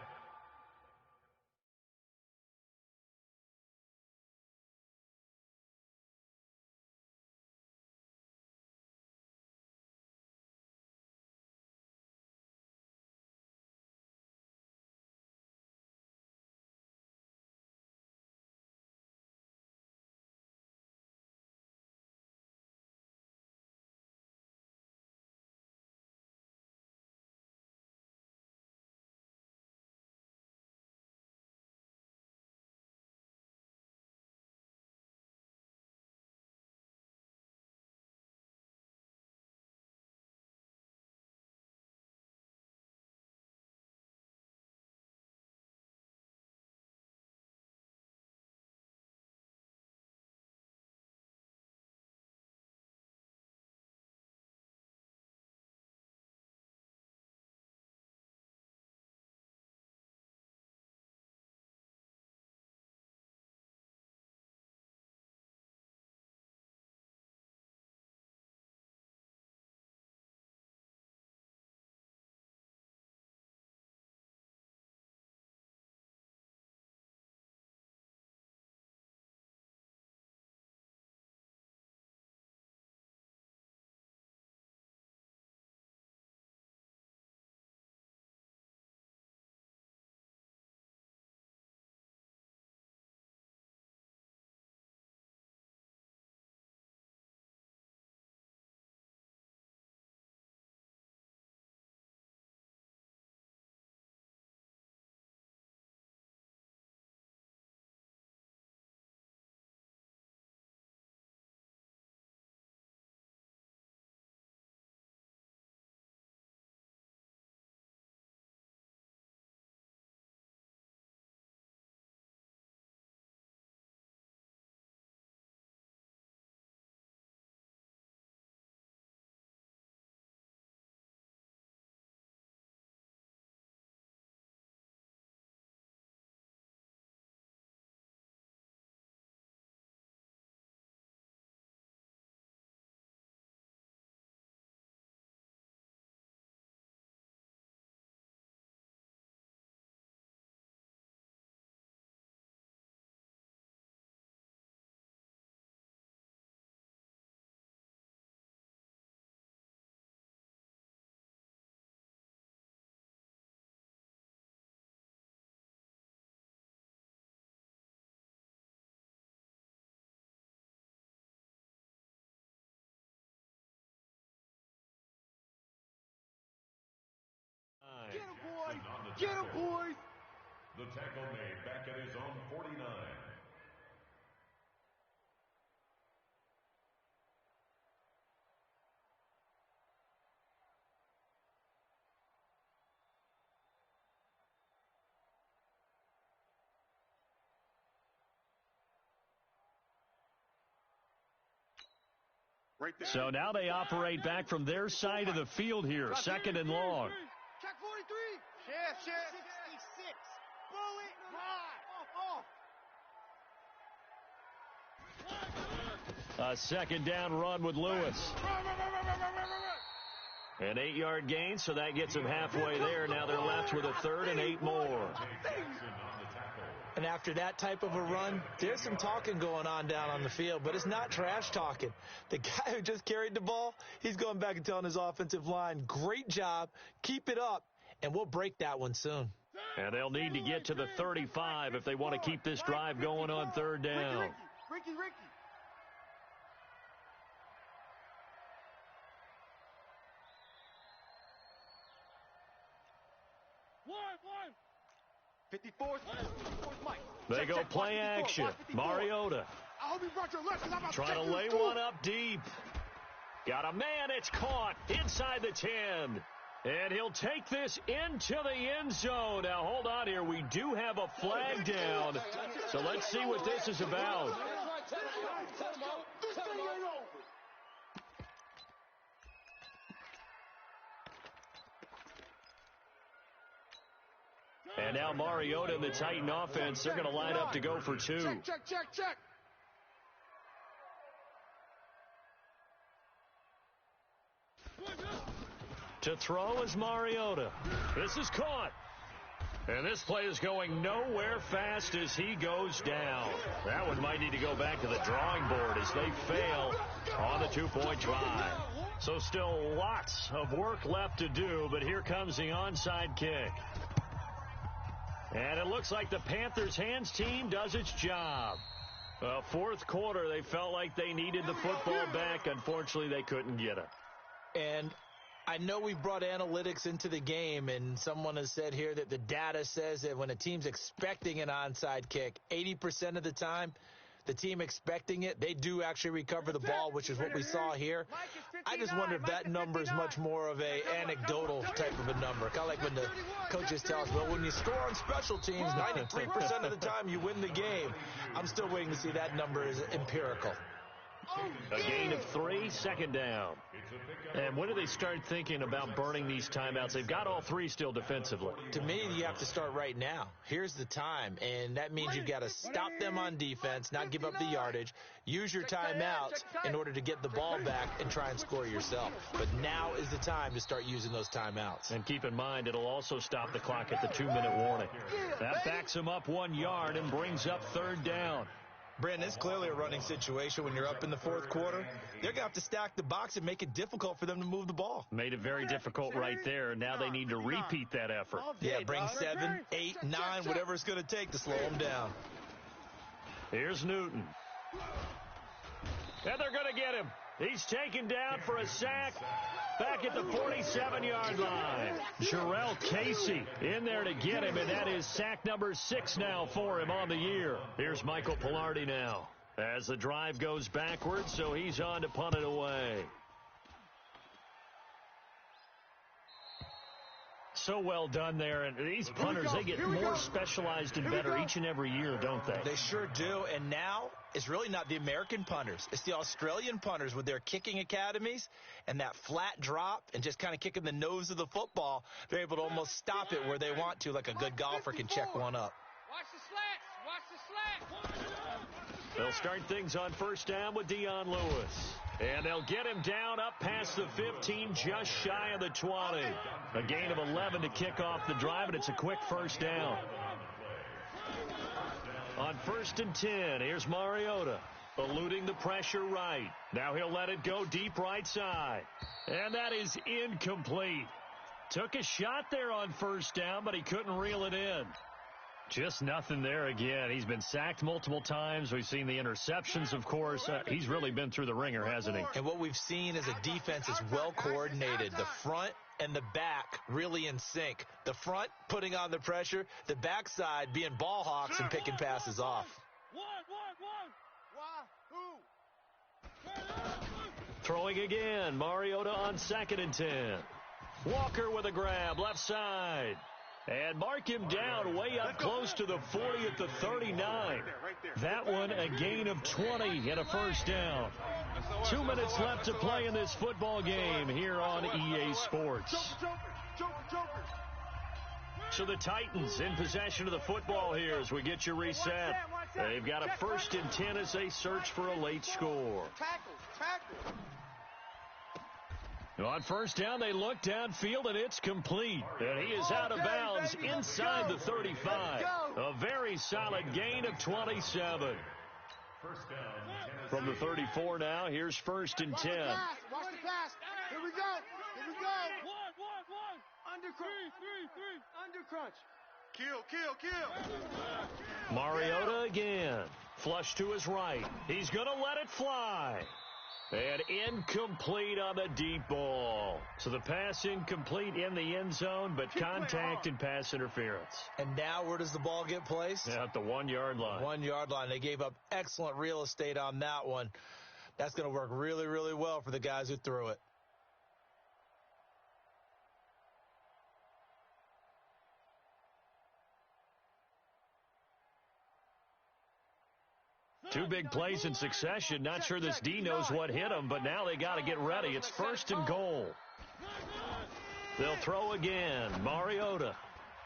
Speaker 3: the
Speaker 5: Get him,
Speaker 3: tackle.
Speaker 5: boys!
Speaker 3: The tackle made back at his own 49.
Speaker 5: Right there.
Speaker 2: So now they operate back from their side of the field here, second and long.
Speaker 5: Check 43. Shift. 66. Bullet. Off.
Speaker 2: A second down run with Lewis. An 8-yard gain, so that gets them halfway there. Now they're left with a third and 8 more.
Speaker 6: And after that type of a run, there's some talking going on down on the field, but it's not trash talking. The guy who just carried the ball, he's going back and telling his offensive line, great job, keep it up, and we'll break that one soon.
Speaker 2: And they'll need to get to the 35 if they want to keep this drive going on third down.
Speaker 5: Ricky. One. 54's Mike.
Speaker 2: They go play action. Mariota
Speaker 5: I hope you brought your left, 'cause I'm about
Speaker 2: trying to
Speaker 5: take you
Speaker 2: lay
Speaker 5: to school.
Speaker 2: one up deep. Got a man. It's caught inside the 10. And he'll take this into the end zone. Now, hold on here. We do have a flag down. So let's see what this is about.
Speaker 5: This thing ain't over.
Speaker 2: And now Mariota and the Titan offense, they're going to line up to go for 2.
Speaker 5: Check.
Speaker 2: To throw is Mariota. This is caught. And this play is going nowhere fast as he goes down. That one might need to go back to the drawing board as they fail on the 2-point try. So still lots of work left to do, but here comes the onside kick. And it looks like the Panthers' hands team does its job. Fourth quarter, they felt like they needed the football back. Unfortunately, they couldn't get it.
Speaker 6: And I know we've brought analytics into the game, and someone has said here that the data says that when a team's expecting an onside kick, 80% of the time, the team expecting it, they do actually recover the ball, which is what we saw here. I just wonder if that number is much more of a anecdotal type of a number. Kind of like when the coaches tell us, well, when you score on special teams, 93% of the time you win the game. I'm still waiting to see that number is empirical.
Speaker 2: A gain of 3, second down. And when do they start thinking about burning these timeouts? They've got all 3 still defensively.
Speaker 6: To me, you have to start right now. Here's the time, and that means you've got to stop them on defense, not give up the yardage, use your timeouts in order to get the ball back and try and score yourself. But now is the time to start using those timeouts.
Speaker 2: And keep in mind, it'll also stop the clock at the 2-minute warning. That backs them up 1 yard and brings up third down.
Speaker 6: Brandon, it's clearly a running situation when you're up in the fourth quarter. They're going to have to stack the box and make it difficult for them to move the ball.
Speaker 2: Made it very difficult right there. Now they need to repeat that effort.
Speaker 6: Yeah, bring 7, 8, 9, whatever it's going to take to slow them down.
Speaker 2: Here's Newton. And they're going to get him. He's taken down for a sack back at the 47-yard line. Jarrell Casey in there to get him, and that is sack number 6 now for him on the year. Here's Michael Pilardi now as the drive goes backwards, so he's on to punt it away. So well done there, and these punters, they get more specialized and better each and every year, don't they?
Speaker 6: They sure do, and now it's really not the American punters. It's the Australian punters with their kicking academies and that flat drop and just kind of kicking the nose of the football. They're able to almost stop it where they want to, like a good golfer can check one up.
Speaker 4: Watch the slats.
Speaker 2: They'll start things on first down with Dion Lewis. And they'll get him down up past the 15, just shy of the 20. A gain of 11 to kick off the drive, and it's a quick first down. On 1st and 10, here's Mariota, eluding the pressure right. Now he'll let it go deep right side. And that is incomplete. Took a shot there on first down, but he couldn't reel it in. Just nothing there again. He's been sacked multiple times. We've seen the interceptions, of course. He's really been through the ringer, hasn't he?
Speaker 6: And what we've seen is a defense that's well coordinated. The front and the back really in sync. The front putting on the pressure, the backside being ball hawks and picking passes off.
Speaker 2: Throwing again, Mariota on 2nd and 10. Walker with a grab, left side. And mark him down way up close to the 40 at the 39. That one a gain of 20 and a first down. 2 minutes left to play in this football game here on EA Sports. So the Titans in possession of the football here as we get you reset. They've got a 1st and 10 as they search for a late score. On 1st down, they look downfield, and it's complete. And he is out of bounds inside the 35. A very solid gain of 27. From the 34 now, here's 1st and 10.
Speaker 5: Watch the pass. Here we go. Undercrunch. Kill.
Speaker 2: Mariota again. Flush to his right. He's going to let it fly. And incomplete on the deep ball. So the pass incomplete in the end zone, but contact and pass interference.
Speaker 6: And now where does the ball get placed?
Speaker 2: At the 1-yard line.
Speaker 6: 1-yard line. They gave up excellent real estate on that one. That's going to work really, really well for the guys who threw it.
Speaker 2: Two big plays in succession. Not sure this D knows what hit him, but now they got to get ready. It's 1st and goal. They'll throw again. Mariota.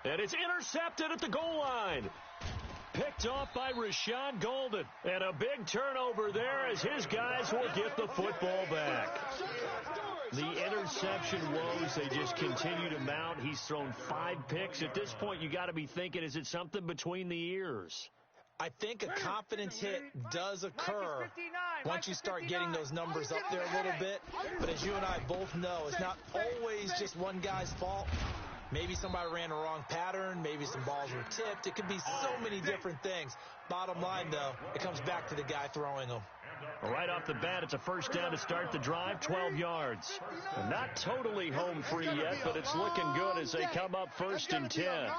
Speaker 2: And it's intercepted at the goal line. Picked off by Rashawn Golden. And a big turnover there as his guys will get the football back. The interception woes, they just continue to mount. He's thrown 5 picks. At this point, you got to be thinking, is it something between the ears?
Speaker 6: I think a confidence hit does occur once you start getting those numbers up there a little bit. But as you and I both know, it's not always just one guy's fault. Maybe somebody ran a wrong pattern. Maybe some balls were tipped. It could be so many different things. Bottom line, though, it comes back to the guy throwing them.
Speaker 2: Right off the bat, it's a 1st down to start the drive, 12 yards. Not totally home free yet, but it's looking good as they come up 1st and 10.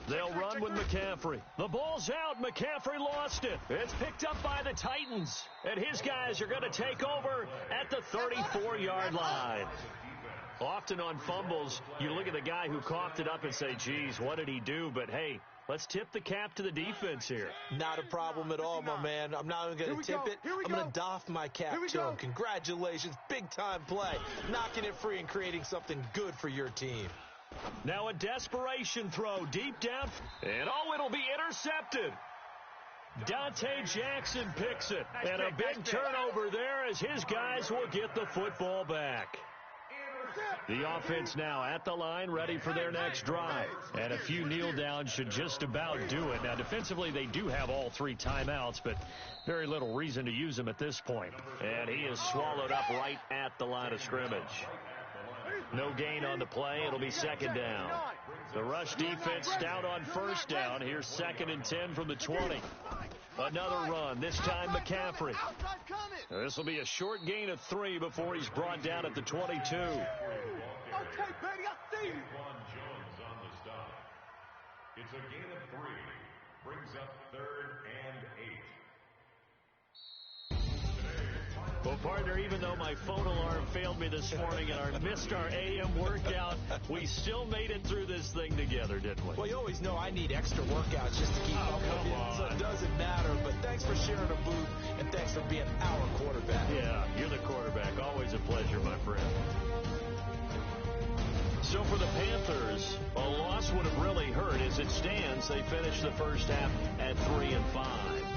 Speaker 2: They'll run with McCaffrey. The ball's out. McCaffrey lost it. It's picked up by the Titans. And his guys are going to take over at the 34-yard line. Often on fumbles, you look at the guy who coughed it up and say, geez, what did he do? But, hey, let's tip the cap to the defense here.
Speaker 6: Not a problem at all, my man. I'm not even going to tip it. I'm going to doff my cap to him. Congratulations. Big-time play. Knocking it free and creating something good for your team.
Speaker 2: Now a desperation throw deep down. And, it'll be intercepted. Dante Jackson picks it. And a big turnover there as his guys will get the football back. The offense now at the line, ready for their next drive. And a few kneel downs should just about do it. Now, defensively, they do have all 3 timeouts, but very little reason to use them at this point. And he is swallowed up right at the line of scrimmage. No gain on the play. It'll be 2nd down. The rush defense stout on 1st down. Here's 2nd and 10 from the 20. Another run, this time McCaffrey. This will be a short gain of 3 before he's brought down at the 22.
Speaker 5: Okay, baby, I see you.
Speaker 3: Jones on the stop. It's a gain of 3. Brings up 3rd and 8.
Speaker 2: Well, partner, even though my phone alarm failed me this morning and missed our AM workout, we still made it through this thing together, didn't we?
Speaker 6: Well, you always know I need extra workouts just to keep up with you, so it doesn't matter. But thanks for sharing a booth, and thanks for being our quarterback.
Speaker 2: Yeah, you're the quarterback. Always a pleasure, my friend. So for the Panthers, a loss would have really hurt. As it stands, they finished the first half at 3-5.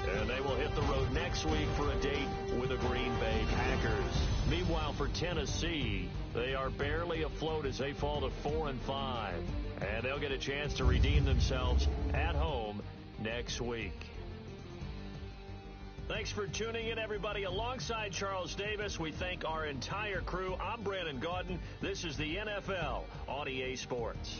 Speaker 2: And they will hit the road next week for a date with the Green Bay Packers. Meanwhile, for Tennessee, they are barely afloat as they fall to 4-5. And they'll get a chance to redeem themselves at home next week. Thanks for tuning in, everybody. Alongside Charles Davis, we thank our entire crew. I'm Brandon Gaudin. This is the NFL on EA Sports.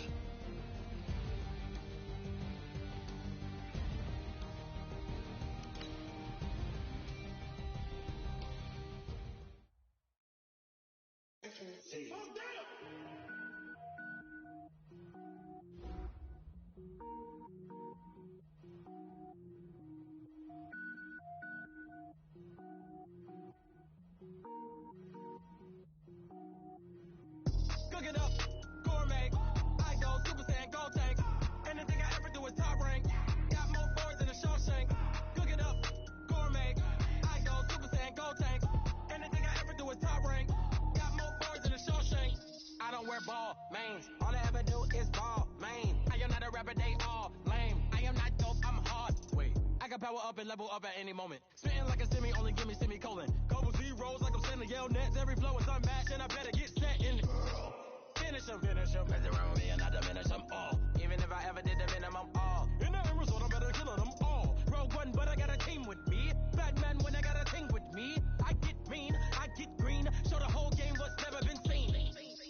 Speaker 1: power up and level up at any moment. Spitting like a semi, only give me semicolon. Couple zeros like I'm sending yell nets. Every flow is unmatched, and I better get set in. Finish them. Mess around with me and I diminish them all. Even if I ever did the minimum all. In the end result, I'm better killing them all. Rogue one, but I got a team with me. Batman when I got a team with me. I get mean, I get green. Show the whole game what's never been seen.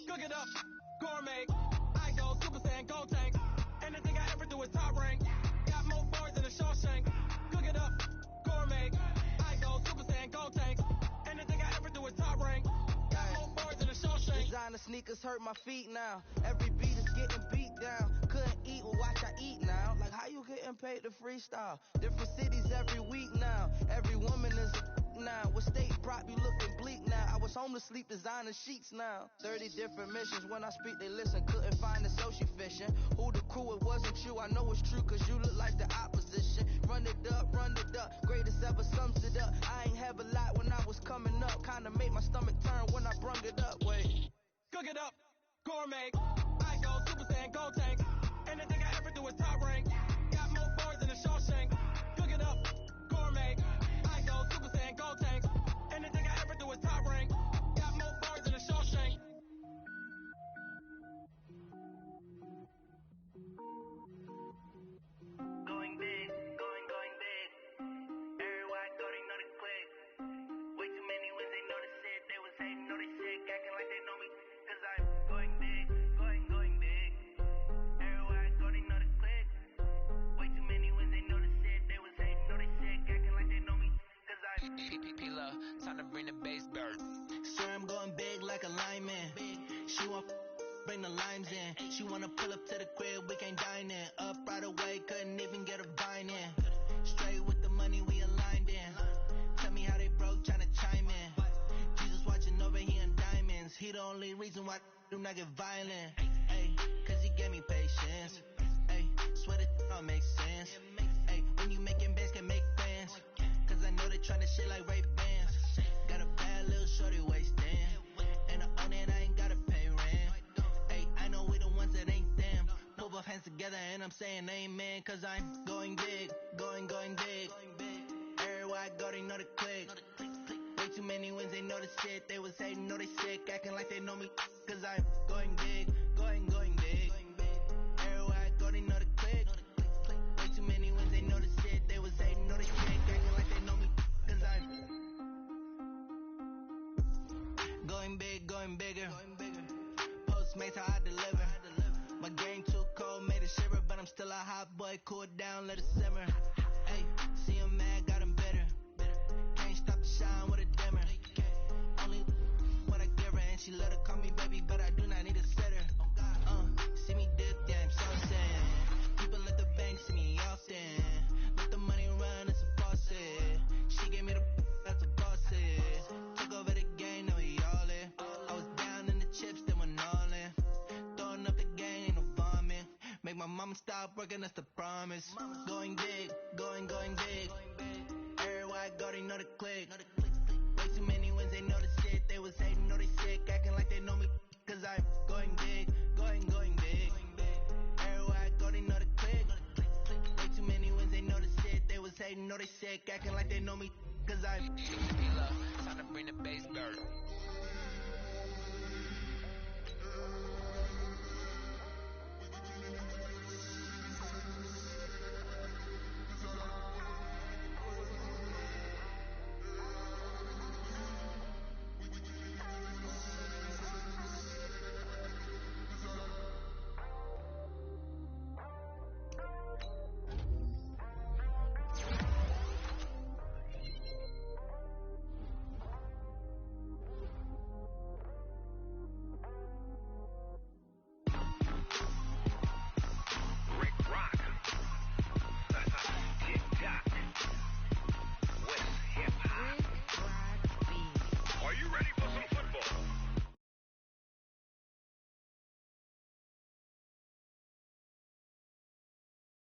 Speaker 1: Cook it up, gourmet. I go Super Saiyan, Gold Tank. Anything I ever do is top rank. Got more bars than a Shawshank. Cook it up, gourmet. I go Super Saiyan, Gold Tank. Anything I ever do is top rank. Got more bars than a Shawshank.
Speaker 7: Designer sneakers hurt my feet now. Every beat is getting beat down. Couldn't eat, well watch I eat now. Like how you getting paid to freestyle? Different cities every week now. Every woman is a now. With state prop you looking bleak now. I was home to sleep designer sheets now. 30 different missions. When I speak they listen. Couldn't find the social fishing. Who the crew, it wasn't you. I know it's true cause you look like the opposition. Run it up. Greatest ever sums it up. I ain't have a lot when I was coming up. Kinda made my stomach turn when I brung it up. Wait.
Speaker 1: Cook it up, gourmet. I go Super Saiyan, Gold Tank. Anything I ever do is top rank. Got more bars than a Shawshank. Cook it up, gourmet. I go Super Saiyan, Gold Tank. Anything I ever do is top rank. Got more bars than a Shawshank.
Speaker 8: Going big, going big. Everybody thought they know the click. Way too many when they know the shit. They was hating, know they shit, acting like they know me. Cause I'm going big, going big. Everybody thought they know the click. Way too many when they know the shit. They was hating, know they shit, acting like they know me. Cause I'm
Speaker 1: P-P-P-Love, time to bring the bass bird.
Speaker 7: Sir, I'm going big like a lineman. She want bring the limes in. She wanna pull up to the crib, we can't dine in. Up right away, couldn't even get a vine in. Straight with the money we aligned in. Tell me how they broke, tryna chime in. Jesus watching over here in diamonds. He the only reason why I do not get violent. Ay, cause he gave me patience. Ay, swear that all makes sense. Ay, when you making bands can make plans. Cause I know they tryna shit like Ray Bans. Got a bad little shorty wasting. And I own it, I ain't gotta pay rent. Ay, I know we the ones that ain't them. Put both hands together and I'm saying amen. Cause I'm going big, going big. Everywhere I go they know the click. Way too many wins, they know the shit. They was hating, know they sick, acting like they know me. Cause I'm going big, going big. Everywhere I go they know the click. Way too many wins, they know the shit. They was hating, know they sick, acting like they know me. Cause I'm going big, going bigger. Postmates how I deliver. My game too cold, made it shiver. But I'm still a hot boy, cool it down, let it simmer. Ay, see him mad, got him bitter. Can't stop the shine with a dimmer. Only when I give her, and she let her call me baby, but I do not need a sitter. See me dip, yeah, I'm so sad. People at the bank see me often. Let the money run, it's a faucet. She gave me the that's a faucet. Took over the game, now we all in. I was down in the chips, then went all in. Throwing up the game, ain't no vomit. Make my mama stop working, that's the promise. Going big, going big. Everywhere I go, they know the click. Way too many wins, they know the shit. They was hating, know they sick, acting like they know me. Cause I'm going big, going big. Everywhere I go, they know the click. Way too many wins, they know the shit. They was hating, know they sick, acting like they know me. Cause I'm
Speaker 1: P-P-Love, time to bring the bass bird.